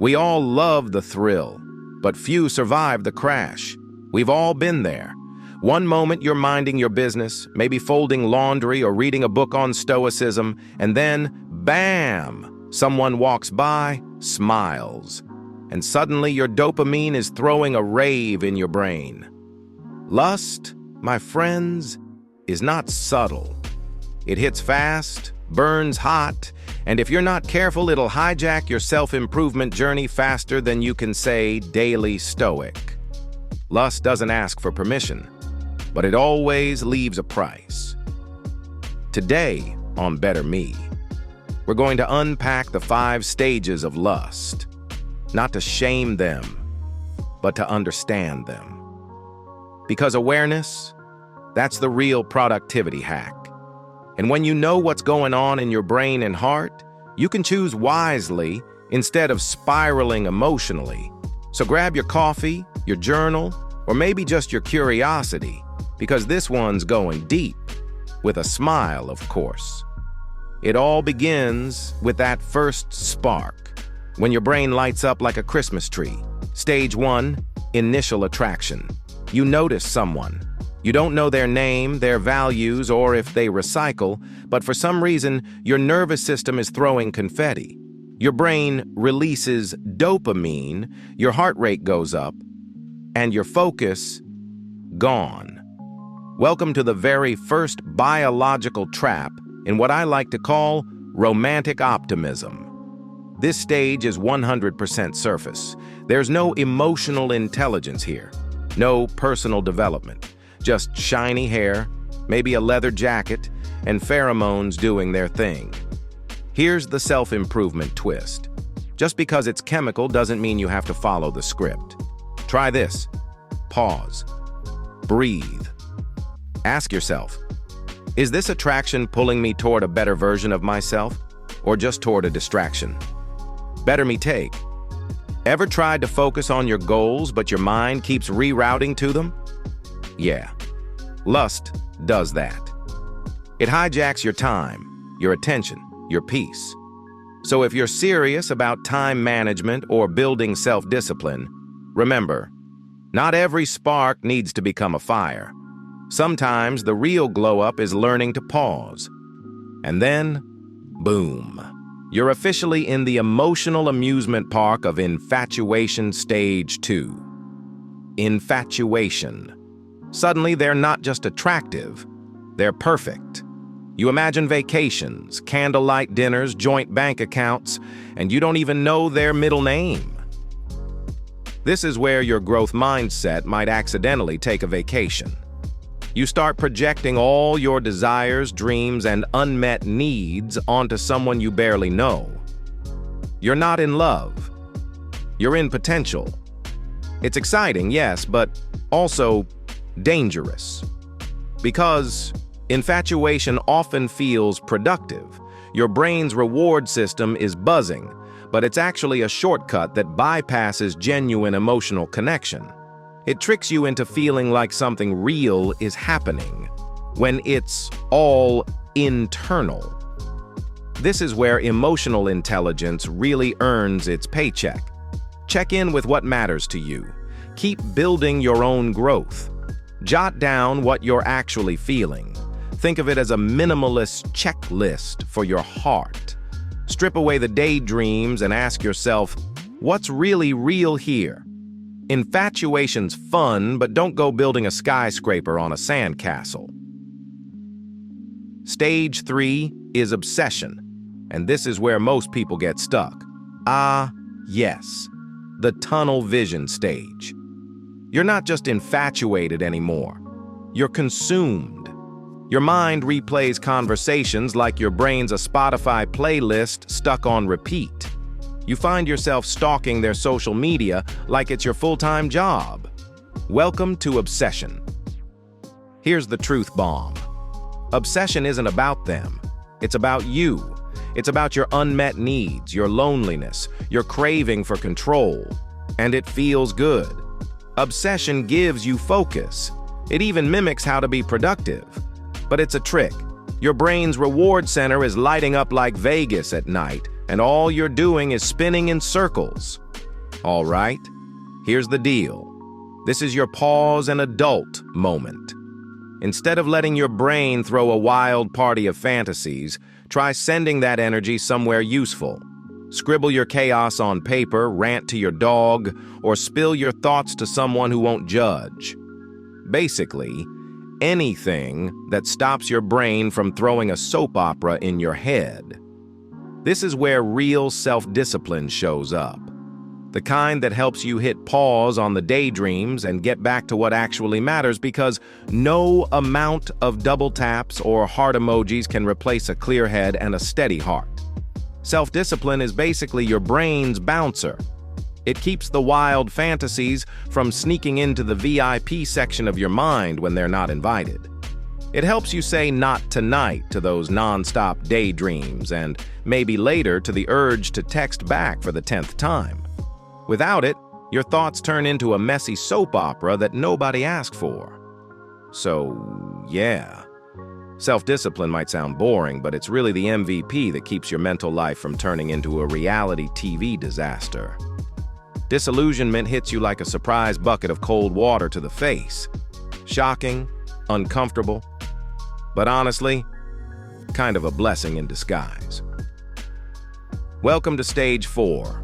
We all love the thrill, but few survive the crash. We've all been there. One moment you're minding your business, maybe folding laundry or reading a book on Stoicism, and then, bam! Someone walks by, smiles, and suddenly your dopamine is throwing a rave in your brain. Lust, my friends, is not subtle. It hits fast, burns hot, and if you're not careful, it'll hijack your self-improvement journey faster than you can say daily Stoic. Lust doesn't ask for permission, but it always leaves a price. Today, on Better Me, we're going to unpack the 5 stages of lust, not to shame them, but to understand them. Because awareness, that's the real productivity hack. And when you know what's going on in your brain and heart, you can choose wisely instead of spiraling emotionally. So grab your coffee, your journal, or maybe just your curiosity, because this one's going deep, with a smile, of course. It all begins with that first spark, when your brain lights up like a Christmas tree. Stage 1, initial attraction. You notice someone. You don't know their name, their values, or if they recycle, but for some reason, your nervous system is throwing confetti. Your brain releases dopamine, your heart rate goes up, and your focus, gone. Welcome to the very first biological trap in what I like to call romantic optimism. This stage is 100% surface. There's no emotional intelligence here, no personal development. Just shiny hair, maybe a leather jacket, and pheromones doing their thing. Here's the self-improvement twist. Just because it's chemical doesn't mean you have to follow the script. Try this. Pause. Breathe. Ask yourself, is this attraction pulling me toward a better version of myself, or just toward a distraction? Better me take. Ever tried to focus on your goals, but your mind keeps rerouting to them? Yeah, lust does that. It hijacks your time, your attention, your peace. So if you're serious about time management or building self-discipline, remember, not every spark needs to become a fire. Sometimes the real glow-up is learning to pause. And then, boom, you're officially in the emotional amusement park of infatuation stage 2. Infatuation. Suddenly, they're not just attractive, they're perfect. You imagine vacations, candlelight dinners, joint bank accounts, and you don't even know their middle name. This is where your growth mindset might accidentally take a vacation. You start projecting all your desires, dreams, and unmet needs onto someone you barely know. You're not in love. You're in potential. It's exciting, yes, but also dangerous. Because infatuation often feels productive. Your brain's reward system is buzzing, but it's actually a shortcut that bypasses genuine emotional connection. It tricks you into feeling like something real is happening, when it's all internal. This is where emotional intelligence really earns its paycheck. Check in with what matters to you. Keep building your own growth. Jot down what you're actually feeling. Think of it as a minimalist checklist for your heart. Strip away the daydreams and ask yourself, what's really real here? Infatuation's fun, but don't go building a skyscraper on a sandcastle. Stage 3 is obsession, and this is where most people get stuck. Ah, yes, the tunnel vision stage. You're not just infatuated anymore. You're consumed. Your mind replays conversations like your brain's a Spotify playlist stuck on repeat. You find yourself stalking their social media like it's your full-time job. Welcome to obsession. Here's the truth bomb. Obsession isn't about them. It's about you. It's about your unmet needs, your loneliness, your craving for control. And it feels good. Obsession gives you focus. It even mimics how to be productive. But it's a trick. Your brain's reward center is lighting up like Vegas at night, and all you're doing is spinning in circles. All right, here's the deal. This is your pause and adult moment. Instead of letting your brain throw a wild party of fantasies, try sending that energy somewhere useful. Scribble your chaos on paper, rant to your dog, or spill your thoughts to someone who won't judge. Basically, anything that stops your brain from throwing a soap opera in your head. This is where real self-discipline shows up. The kind that helps you hit pause on the daydreams and get back to what actually matters, because no amount of double taps or heart emojis can replace a clear head and a steady heart. Self-discipline is basically your brain's bouncer. It keeps the wild fantasies from sneaking into the VIP section of your mind when they're not invited. It helps you say not tonight to those non-stop daydreams, and maybe later to the urge to text back for the 10th time. Without it, your thoughts turn into a messy soap opera that nobody asked for. So, yeah. Self-discipline might sound boring, but it's really the MVP that keeps your mental life from turning into a reality TV disaster. Disillusionment hits you like a surprise bucket of cold water to the face. Shocking, uncomfortable, but honestly, kind of a blessing in disguise. Welcome to stage 4,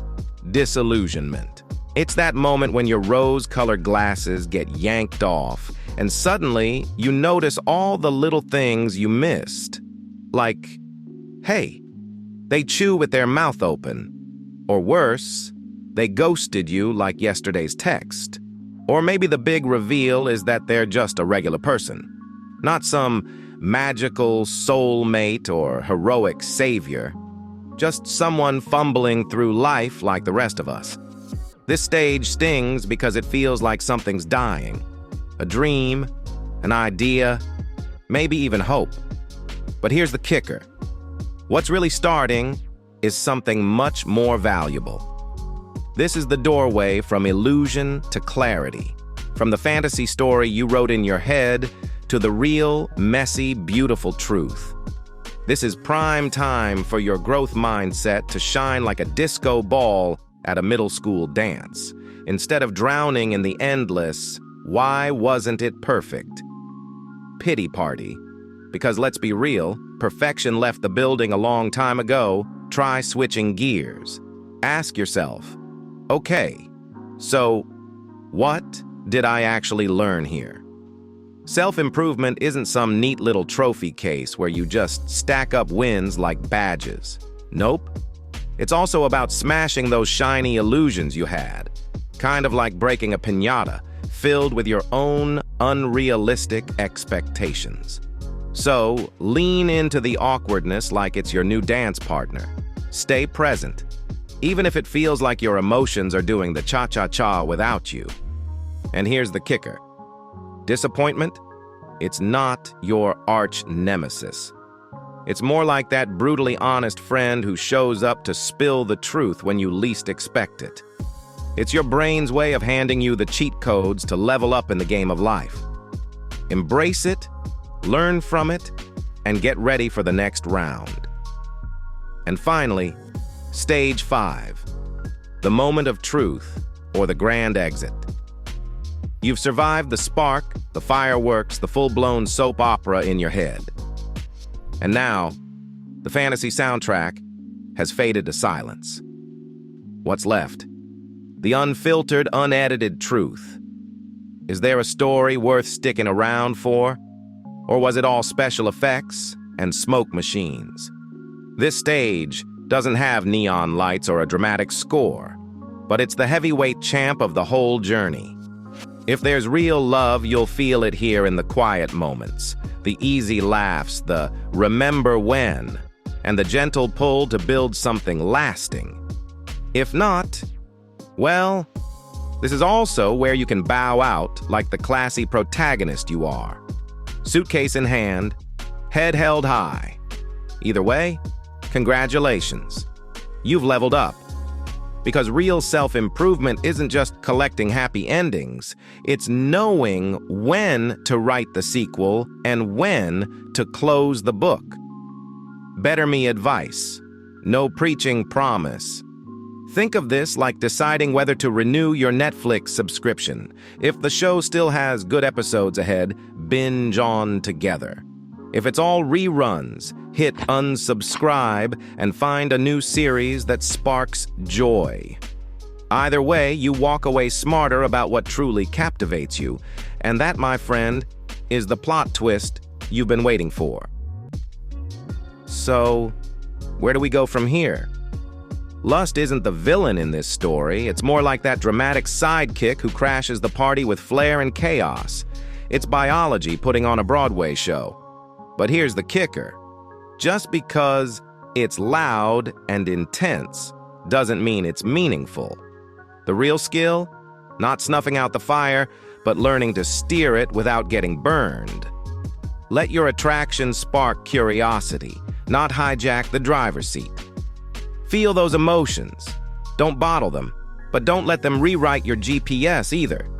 disillusionment. It's that moment when your rose-colored glasses get yanked off, and suddenly you notice all the little things you missed. Like, hey, they chew with their mouth open. Or worse, they ghosted you like yesterday's text. Or maybe the big reveal is that they're just a regular person. Not some magical soulmate or heroic savior. Just someone fumbling through life like the rest of us. This stage stings because it feels like something's dying. A dream, an idea, maybe even hope. But here's the kicker. What's really starting is something much more valuable. This is the doorway from illusion to clarity. From the fantasy story you wrote in your head to the real, messy, beautiful truth. This is prime time for your growth mindset to shine like a disco ball at a middle school dance, instead of drowning in the endless, why wasn't it perfect? Pity party. Because let's be real, perfection left the building a long time ago. Try switching gears. Ask yourself, okay, so what did I actually learn here? Self-improvement isn't some neat little trophy case where you just stack up wins like badges. Nope. It's also about smashing those shiny illusions you had. Kind of like breaking a piñata, filled with your own unrealistic expectations. So, lean into the awkwardness like it's your new dance partner. Stay present, even if it feels like your emotions are doing the cha-cha-cha without you. And here's the kicker. Disappointment? It's not your arch nemesis. It's more like that brutally honest friend who shows up to spill the truth when you least expect it. It's your brain's way of handing you the cheat codes to level up in the game of life. Embrace it, learn from it, and get ready for the next round. And finally, stage 5, the moment of truth, or the grand exit. You've survived the spark, the fireworks, the full-blown soap opera in your head. And now, the fantasy soundtrack has faded to silence. What's left? The unfiltered, unedited truth. Is there a story worth sticking around for? Or was it all special effects and smoke machines? This stage doesn't have neon lights or a dramatic score, but it's the heavyweight champ of the whole journey. If there's real love, you'll feel it here in the quiet moments, the easy laughs, the remember when, and the gentle pull to build something lasting. If not, well, this is also where you can bow out like the classy protagonist you are. Suitcase in hand, head held high. Either way, congratulations. You've leveled up. Because real self-improvement isn't just collecting happy endings, it's knowing when to write the sequel and when to close the book. Better me advice. No preaching promise. Think of this like deciding whether to renew your Netflix subscription. If the show still has good episodes ahead, binge on together. If it's all reruns, hit unsubscribe and find a new series that sparks joy. Either way, you walk away smarter about what truly captivates you. And that, my friend, is the plot twist you've been waiting for. So, where do we go from here? Lust isn't the villain in this story. It's more like that dramatic sidekick who crashes the party with flair and chaos. It's biology putting on a Broadway show. But here's the kicker. Just because it's loud and intense doesn't mean it's meaningful. The real skill? Not snuffing out the fire, but learning to steer it without getting burned. Let your attraction spark curiosity, not hijack the driver's seat. Feel those emotions. Don't bottle them, but don't let them rewrite your GPS either.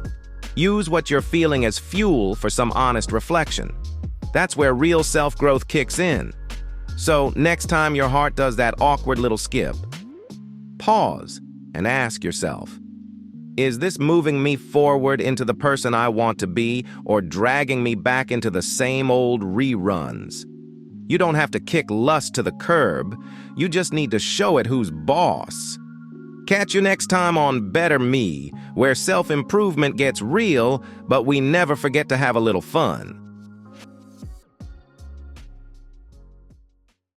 Use what you're feeling as fuel for some honest reflection. That's where real self-growth kicks in. So next time your heart does that awkward little skip, pause and ask yourself, is this moving me forward into the person I want to be or dragging me back into the same old reruns? You don't have to kick lust to the curb. You just need to show it who's boss. Catch you next time on Better Me, where self-improvement gets real, but we never forget to have a little fun.